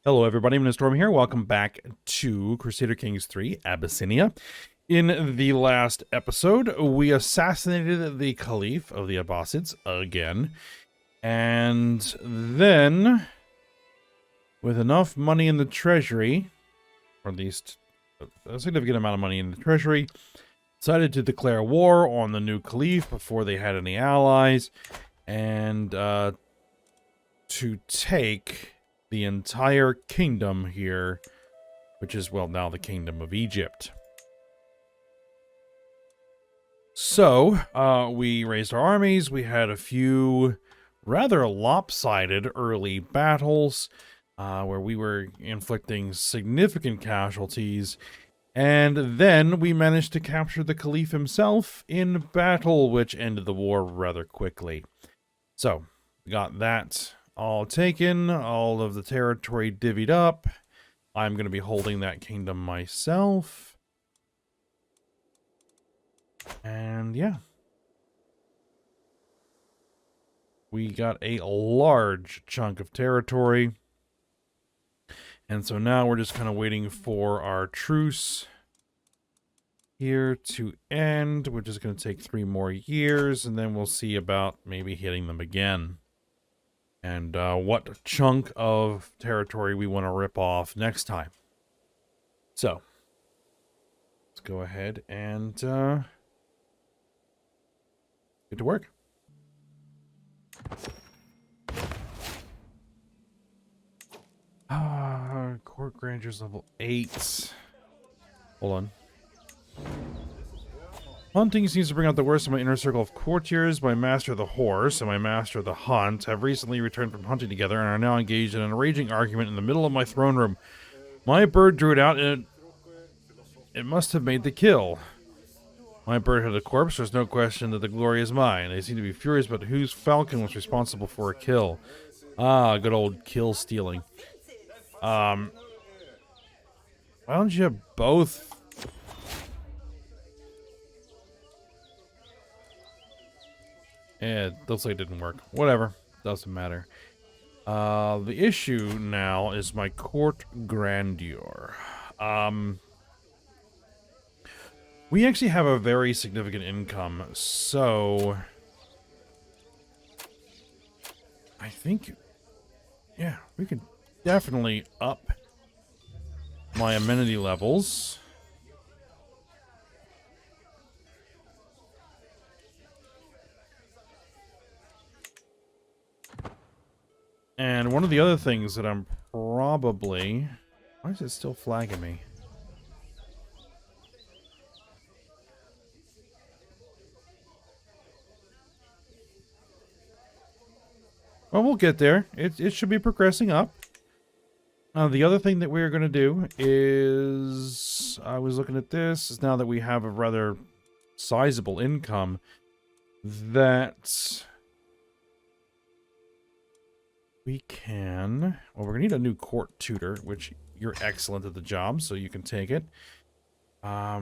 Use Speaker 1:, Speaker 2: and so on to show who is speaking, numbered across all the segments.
Speaker 1: Hello everybody, I'm Storm here. Welcome back to Crusader Kings 3, Abyssinia. In the last episode, we assassinated the Caliph of the Abbasids again. And then, with enough money in the treasury, or at least a significant amount of money in the treasury, decided to declare war on the new Caliph before they had any allies, and to take the entire kingdom here, which is, well, now the Kingdom of Egypt. So, we raised our armies. We had a few rather lopsided early battles, where we were inflicting significant casualties, and then we managed to capture the Caliph himself in battle, which ended the war rather quickly. So, we got that all taken, all of the territory divvied up. I'm going to be holding that kingdom myself. And yeah. We got a large chunk of territory. And so now we're just kind of waiting for our truce here to end, which is going to take 3 more years, and then we'll see about maybe hitting them again. And what chunk of territory we want to rip off next time. So, let's go ahead and get to work. Court Granger's level 8. Hold on. Hunting seems to bring out the worst of my inner circle of courtiers. My master of the horse and my master of the hunt have recently returned from hunting together and are now engaged in an enraging argument in the middle of my throne room. My bird drew it out and it must have made the kill. My bird had a corpse. There's no question that the glory is mine. They seem to be furious about whose falcon was responsible for a kill. Ah, good old kill stealing. Why don't you both... looks like it didn't work. Whatever. Doesn't matter. The issue now is my court grandeur. We actually have a very significant income, so... I think... Yeah, we could definitely up my amenity levels. And one of the other things that I'm probably... Why is it still flagging me? Well, we'll get there. It should be progressing up. The other thing that we're going to do is... I was looking at this, is now that we have a rather sizable income, that... we can... Well, we're going to need a new court tutor, which you're excellent at the job, so you can take it. A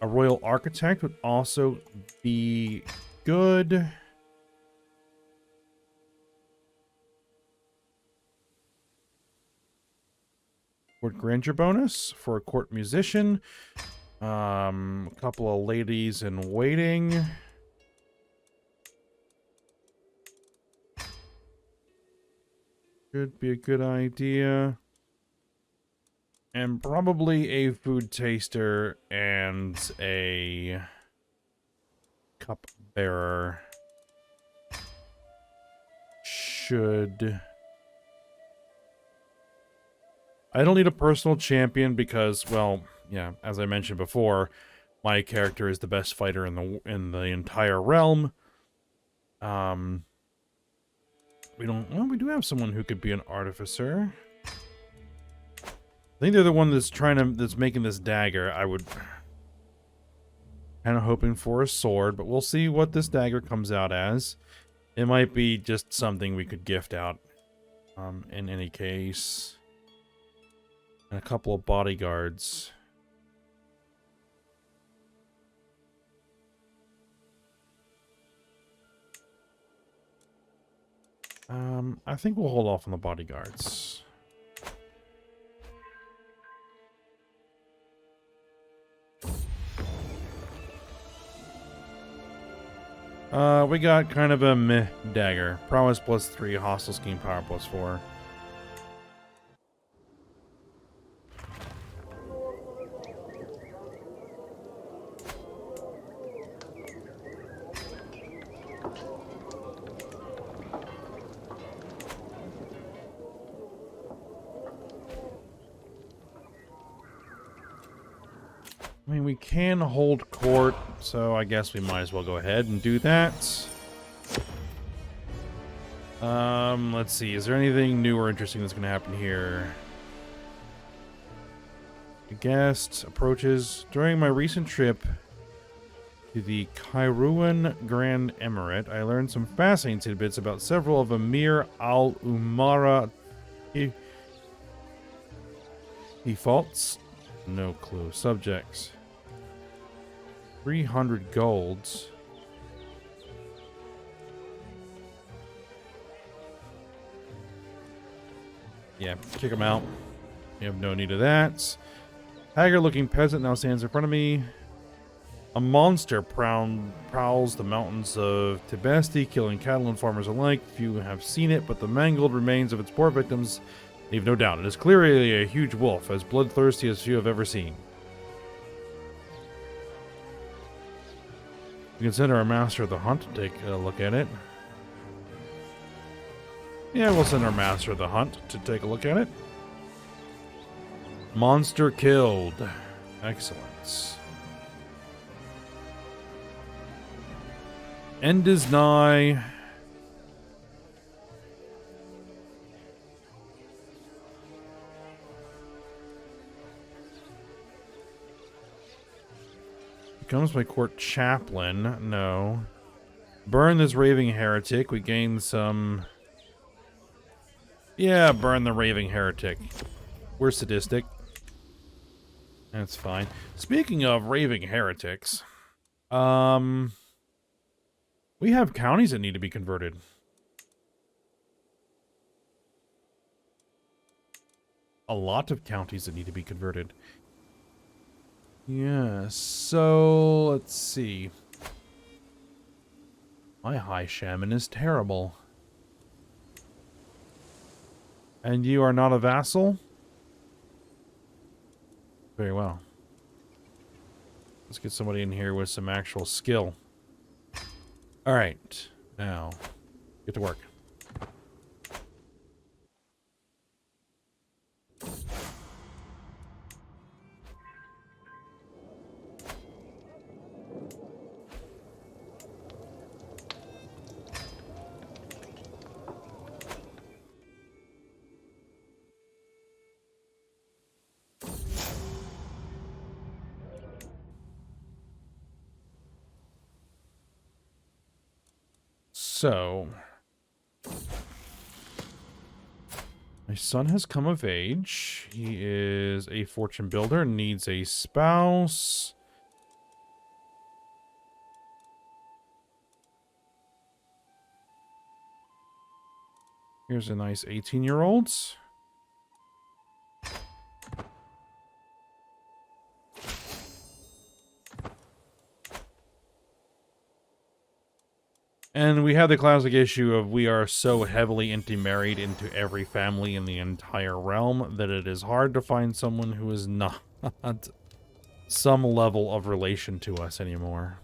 Speaker 1: royal architect would also be good. Court grandeur bonus for a court musician. A couple of ladies in waiting. Could be a good idea. And probably a food taster and a cup bearer should... I don't need a personal champion because, well, yeah, as I mentioned before, my character is the best fighter in the entire realm. We don't... Well, we do have someone who could be an artificer. I think they're the one that's making this dagger. I would... kind of hoping for a sword, but we'll see what this dagger comes out as. It might be just something we could gift out, in any case. And a couple of bodyguards. I think we'll hold off on the bodyguards. We got kind of a meh dagger. Prowess +3, hostile scheme power +4. I mean, we can hold court, so I guess we might as well go ahead and do that. Let's see. Is there anything new or interesting that's going to happen here? A guest approaches. During my recent trip to the Kairouan Grand Emirate, I learned some fascinating tidbits about several of Emir al-Umara defaults. No clue. Subjects. 300 golds. Yeah, kick him out. We have no need of that. Haggard-looking peasant now stands in front of me. A monster prowls the mountains of Tibesti, killing cattle and farmers alike. Few have seen it, but the mangled remains of its poor victims leave no doubt. It is clearly a huge wolf, as bloodthirsty as few have ever seen. We can send our master of the hunt to take a look at it. Yeah, we'll send our master of the hunt to take a look at it. Monster killed. Excellent. End is nigh. Becomes my court chaplain. No. Burn this raving heretic. We gain some... Yeah, burn the raving heretic. We're sadistic. That's fine. Speaking of raving heretics, we have counties that need to be converted. A lot of counties that need to be converted. Yeah, so let's see. My high shaman is terrible. And you are not a vassal? Very well. Let's get somebody in here with some actual skill. Alright. Now, get to work. So, my son has come of age. He is a fortune builder, needs a spouse. Here's a nice 18-year-old. And we have the classic issue of we are so heavily intermarried into every family in the entire realm that it is hard to find someone who is not some level of relation to us anymore.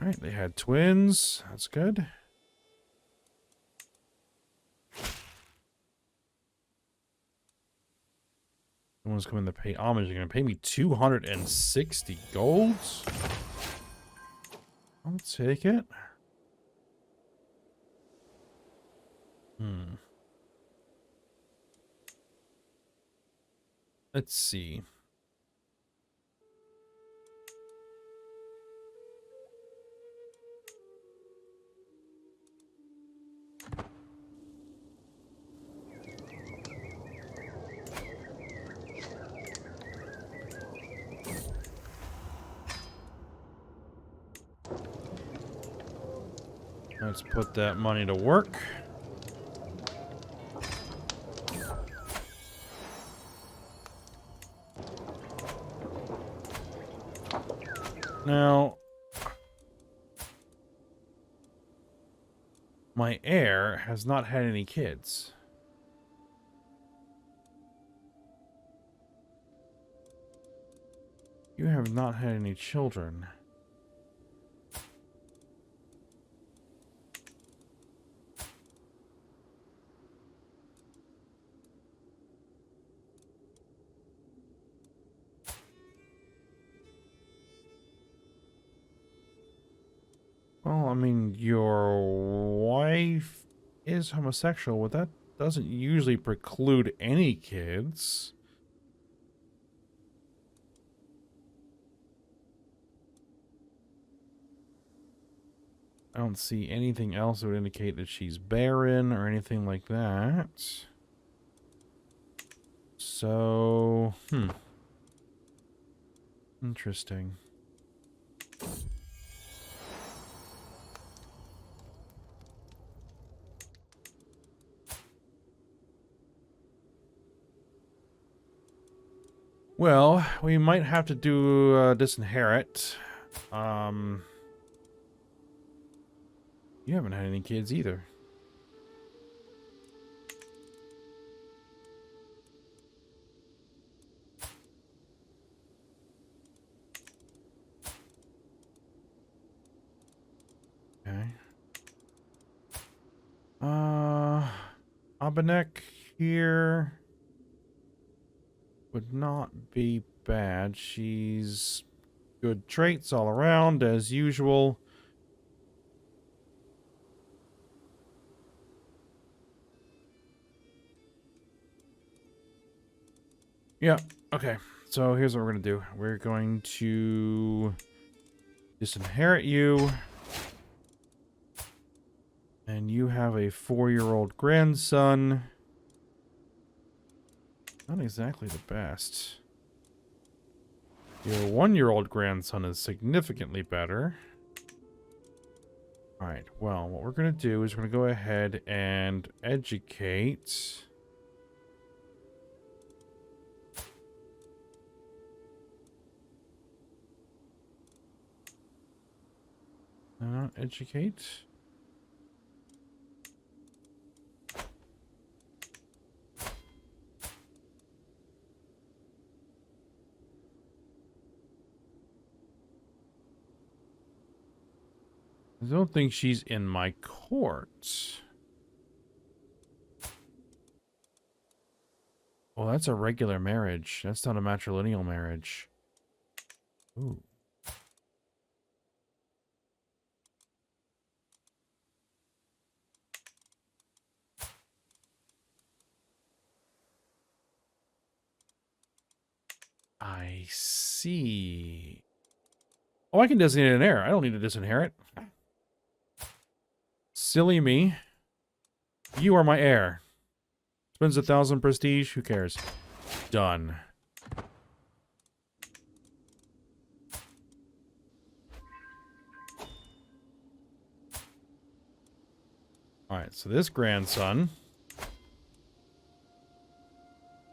Speaker 1: Alright, they had twins. That's good. Someone's coming to pay homage. You're going to pay me 260 golds? I'll take it. Let's see. Let's put that money to work. Now, my heir has not had any kids. You have not had any children. Well, I mean, your wife is homosexual, but that doesn't usually preclude any kids. I don't see anything else that would indicate that she's barren or anything like that. So, interesting. Well, we might have to do disinherit. You haven't had any kids either. Okay. Abanek here would not be bad. She's good traits all around, as usual. Yeah, okay. So here's what we're going to do. We're going to disinherit you. And you have a 4-year-old grandson. Not exactly the best. Your 1-year-old grandson is significantly better. Alright, well, what we're going to do is we're going to go ahead and educate. Educate. I don't think she's in my court. Well, that's a regular marriage. That's not a matrilineal marriage. Ooh. I see. Oh, I can designate an heir. I don't need to disinherit. Silly me. You are my heir. Spends 1,000 prestige. Who cares? Done. Alright, so this grandson.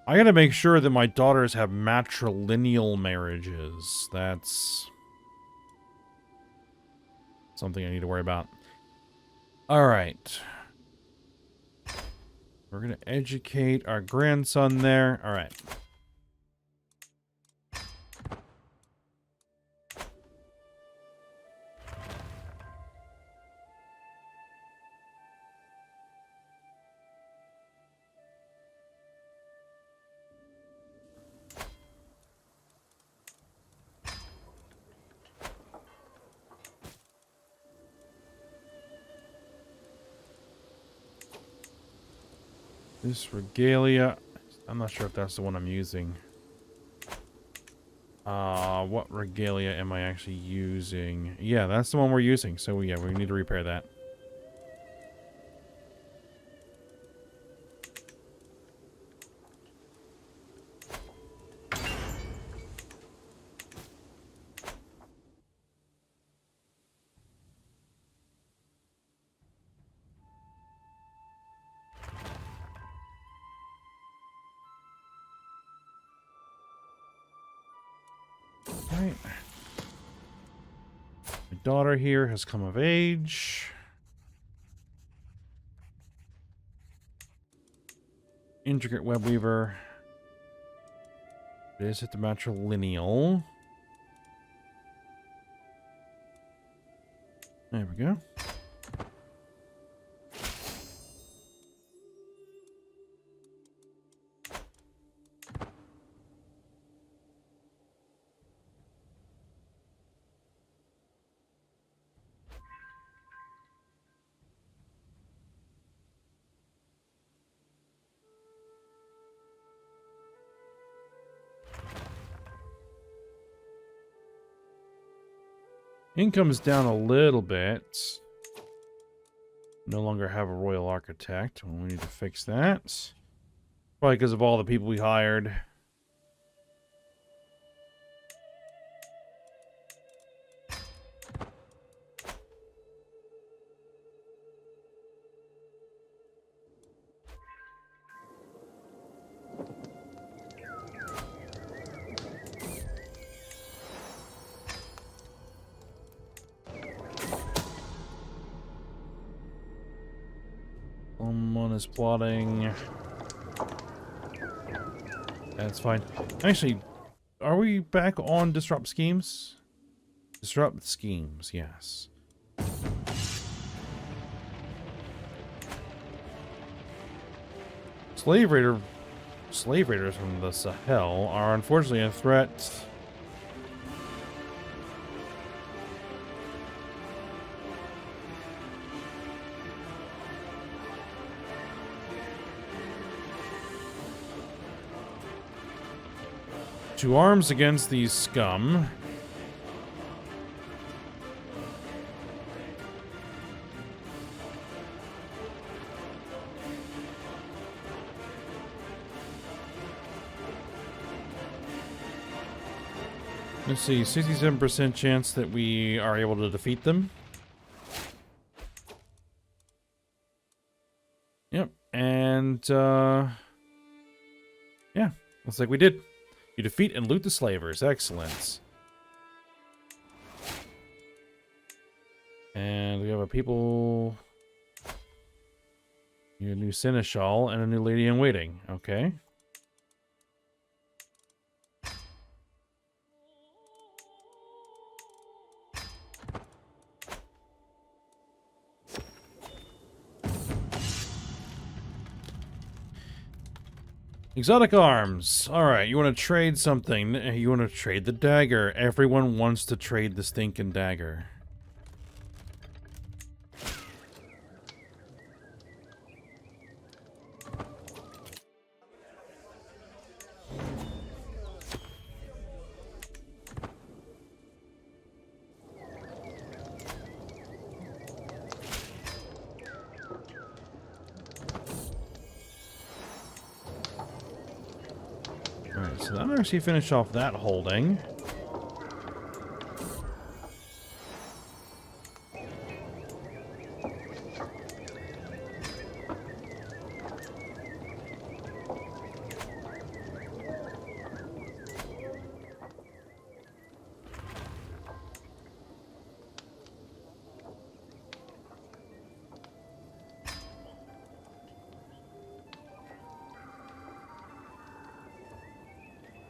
Speaker 1: I gotta make sure that my daughters have matrilineal marriages. That's something I need to worry about. Alright. We're gonna educate our grandson there. Alright. This regalia. I'm not sure if that's the one I'm using. What regalia am I actually using? Yeah, that's the one we're using. So yeah, we need to repair that. Right. daughter here has come of age. Intricate web weaver. It is at the matrilineal. There we go. Income's down a little bit. No longer have a royal architect. Well, we need to fix that. Probably because of all the people we hired. Someone is plotting. That's fine. Actually, are we back on disrupt schemes? Disrupt schemes, yes. Slave raiders from the Sahel are unfortunately a threat. To arms against these scum. Let's see, 67% chance that we are able to defeat them. Yep, and yeah, looks like we did. You defeat and loot the slavers. Excellent. And we have a people... A new seneschal and a new lady in waiting. Okay. Exotic arms. Alright, you want to trade something. You want to trade the dagger. Everyone wants to trade the stinking dagger. Alright, so that'll actually finish off that holding.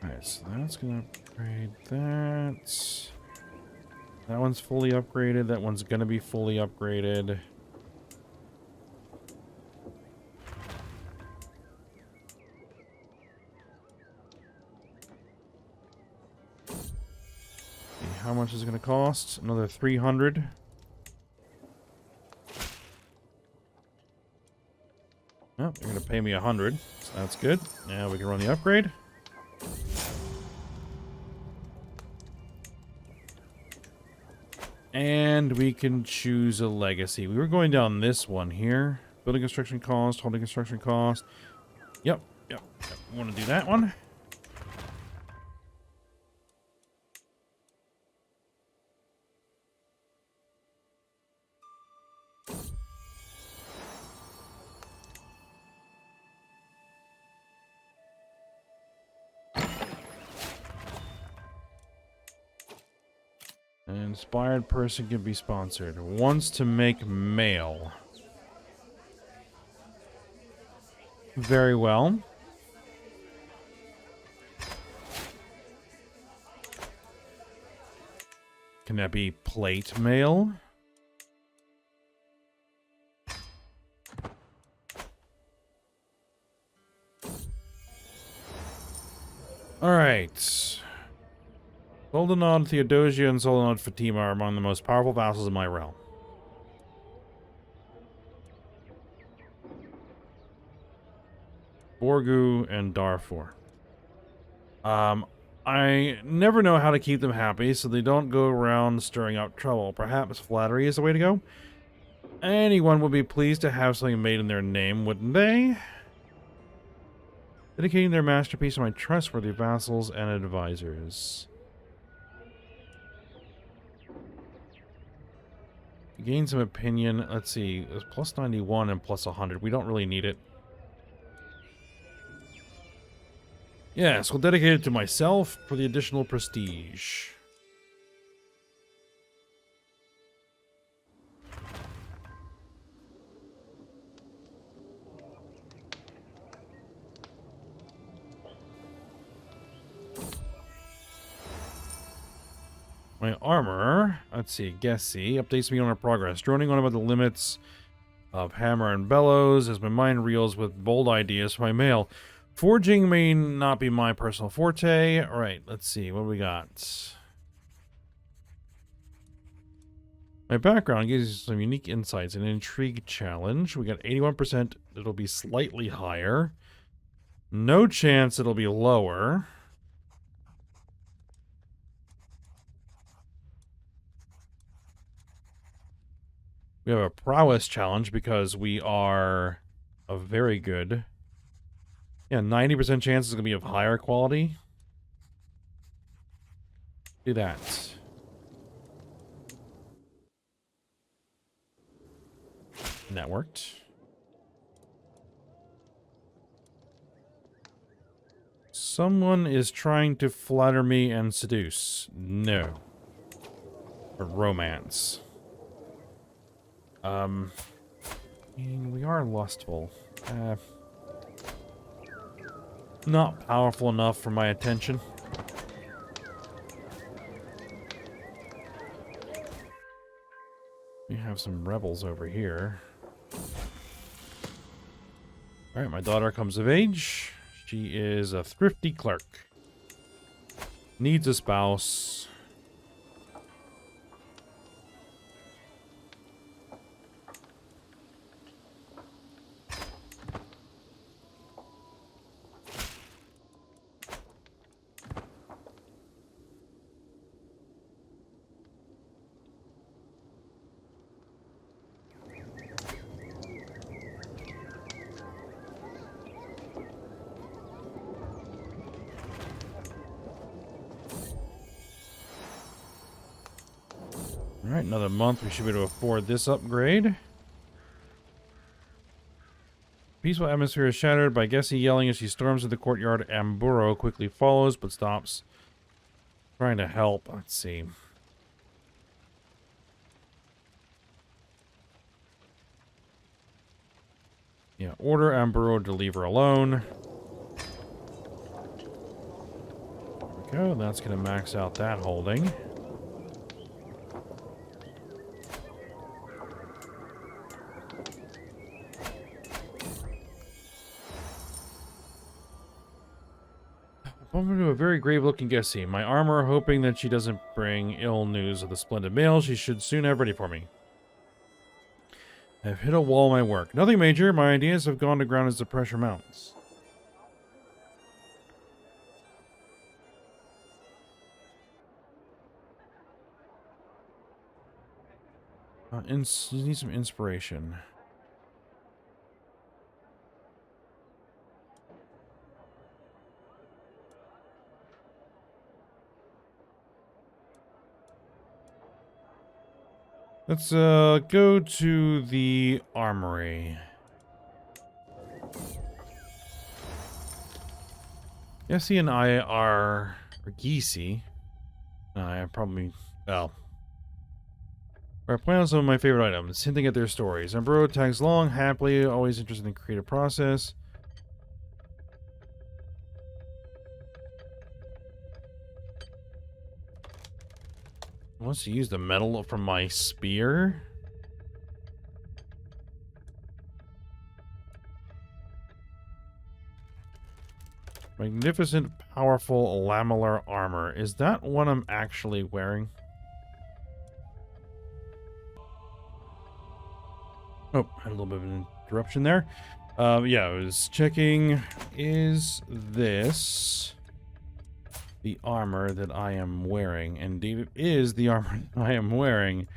Speaker 1: Alright, so that's gonna upgrade that. That one's fully upgraded. That one's gonna be fully upgraded. How much is it gonna cost? Another 300. Oh, they're gonna pay me 100, so that's good. Now we can run the upgrade. And we can choose a legacy. We were going down this one here. Building construction cost, holding construction cost. Yep. We want to do that one. An inspired person can be sponsored. Wants to make mail. Very well. Can that be plate mail? Alright. Soldanod, Theodosia, and Soldanod Fatima are among the most powerful vassals in my realm. Borgu and Darfur. I never know how to keep them happy, so they don't go around stirring up trouble. Perhaps flattery is the way to go? Anyone would be pleased to have something made in their name, wouldn't they? Dedicating their masterpiece to my trustworthy vassals and advisors. Gain some opinion. Let's see. There's plus 91 and plus 100. We don't really need it. Yes, we'll dedicate it to myself for the additional prestige. My armor, let's see, Gessie, updates me on our progress. Droning on about the limits of hammer and bellows as my mind reels with bold ideas for my mail. Forging may not be my personal forte. All right, let's see. What do we got? My background gives you some unique insights. An intrigue challenge. We got 81%. It'll be slightly higher. No chance it'll be lower. We have a prowess challenge because we are a very good... Yeah, 90% chance is going to be of higher quality. Do that. And that worked. Someone is trying to flatter me and seduce. No. Or romance. We are lustful. Not powerful enough for my attention. We have some rebels over here. Alright, my daughter comes of age. She is a thrifty clerk. Needs a spouse. Alright, another month. We should be able to afford this upgrade. Peaceful atmosphere is shattered by Gessie yelling as she storms into the courtyard. Amburo quickly follows, but stops. Trying to help. Let's see. Yeah, order Amburo to leave her alone. There we go. That's going to max out that holding. Bump into a very grave-looking Gessie. My armor, hoping that she doesn't bring ill news of the splendid mail she should soon have ready for me. I've hit a wall in my work. Nothing major. My ideas have gone to ground as the pressure mounts. You need some inspiration. Let's go to the armory. Gessie and I are... Or Geesey. I probably... Well, Where I plan on some of my favorite items, hinting at their stories. Emperor tags long, happily, always interested in the creative process. Wants to use the metal from my spear. Magnificent, powerful, lamellar armor. Is that what I'm actually wearing? Oh, had a little bit of an interruption there. Yeah, I was checking. Is this the armor that I am wearing? Indeed, it is the armor I am wearing.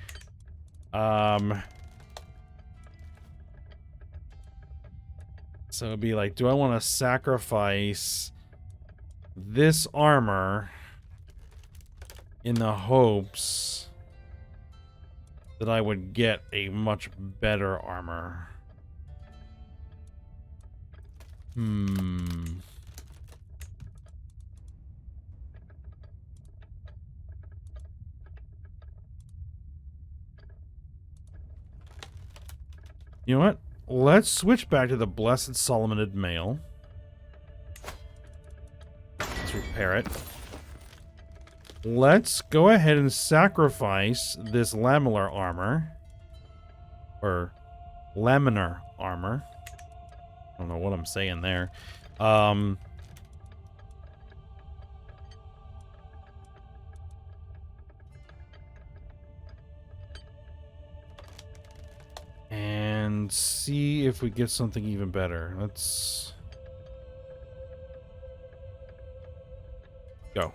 Speaker 1: So it'd be like, do I want to sacrifice this armor in the hopes that I would get a much better armor? You know what? Let's switch back to the Blessed Solomonid mail. Let's repair it. Let's go ahead and sacrifice this lamellar armor. Or laminar armor. I don't know what I'm saying there. And see if we get something even better. Let's go.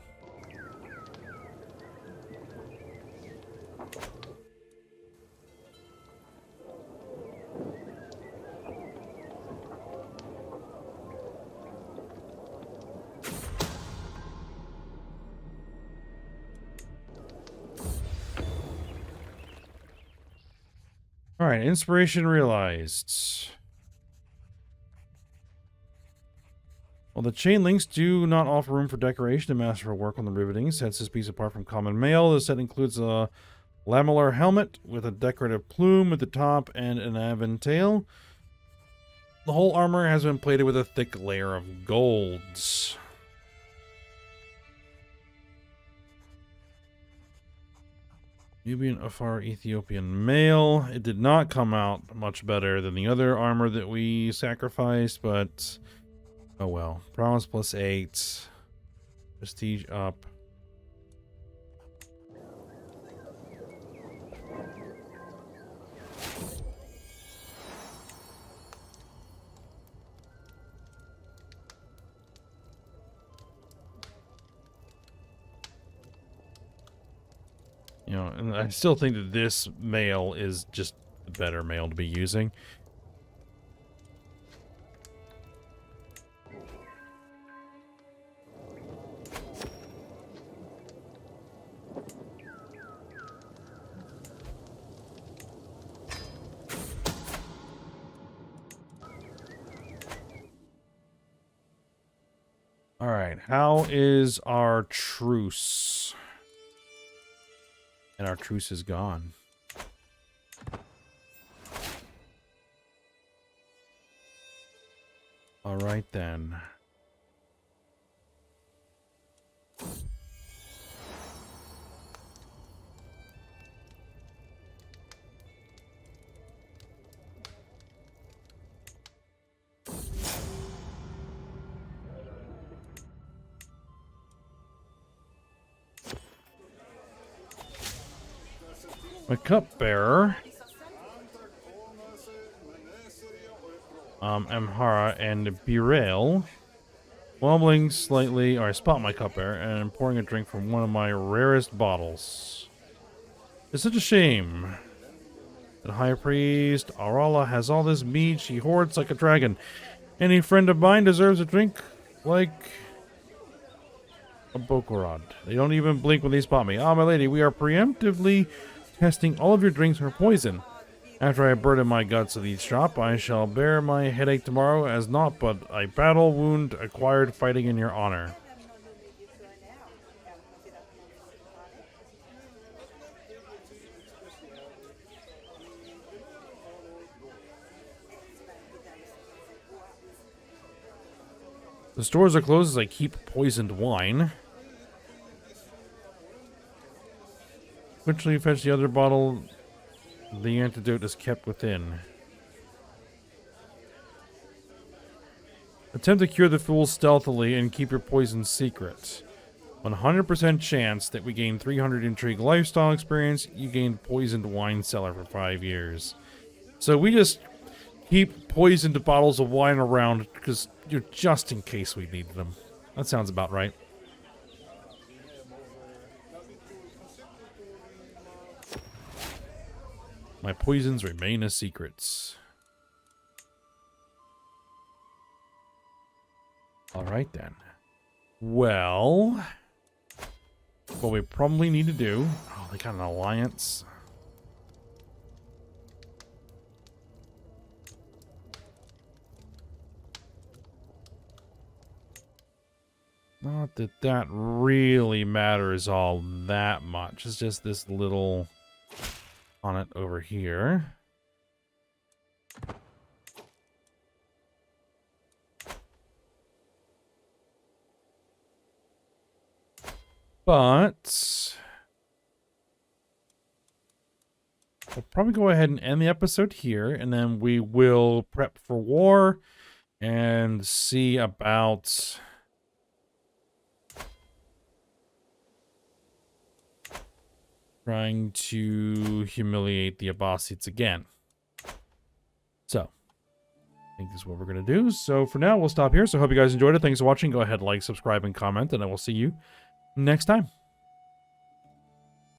Speaker 1: Alright, inspiration realized. Well, the chain links do not offer room for decoration and masterful work on the riveting. Sets this piece apart from common mail. The set includes a lamellar helmet with a decorative plume at the top and an aventail. The whole armor has been plated with a thick layer of golds. Nubian, Afar, Ethiopian mail. It did not come out much better than the other armor that we sacrificed, but oh well. Prowess +8. Prestige up. You know, and I still think that this mail is just the better mail to be using. All right, how is our truce? And our truce is gone. All right, then. My cupbearer, Amhara and Birail, wobbling slightly, or I spot my cupbearer and I'm pouring a drink from one of my rarest bottles. It's such a shame. The High Priest Arala has all this mead she hoards like a dragon. Any friend of mine deserves a drink like a Bokorod. They don't even blink when they spot me. Ah, my lady, we are preemptively testing all of your drinks for poison. After I burden my guts with each drop, I shall bear my headache tomorrow as naught but a battle wound acquired fighting in your honor. The stores are closed as I keep poisoned wine. Quickly fetch the other bottle. The antidote is kept within. Attempt to cure the fool stealthily and keep your poison secret. 100% chance that we gain 300 intrigue lifestyle experience. You gain poisoned wine cellar for 5 years. So we just keep poisoned bottles of wine around because just in case we need them. That sounds about right. My poisons remain as secrets. Alright then. Well, what we probably need to do... Oh, they got an alliance. Not that that really matters all that much. It's just this little on it over here. But we'll probably go ahead and end the episode here, and then we will prep for war and see about trying to humiliate the Abbasids again. So, I think this is what we're going to do. So for now, we'll stop here. So I hope you guys enjoyed it. Thanks for watching. Go ahead, like, subscribe, and comment, and I will see you next time.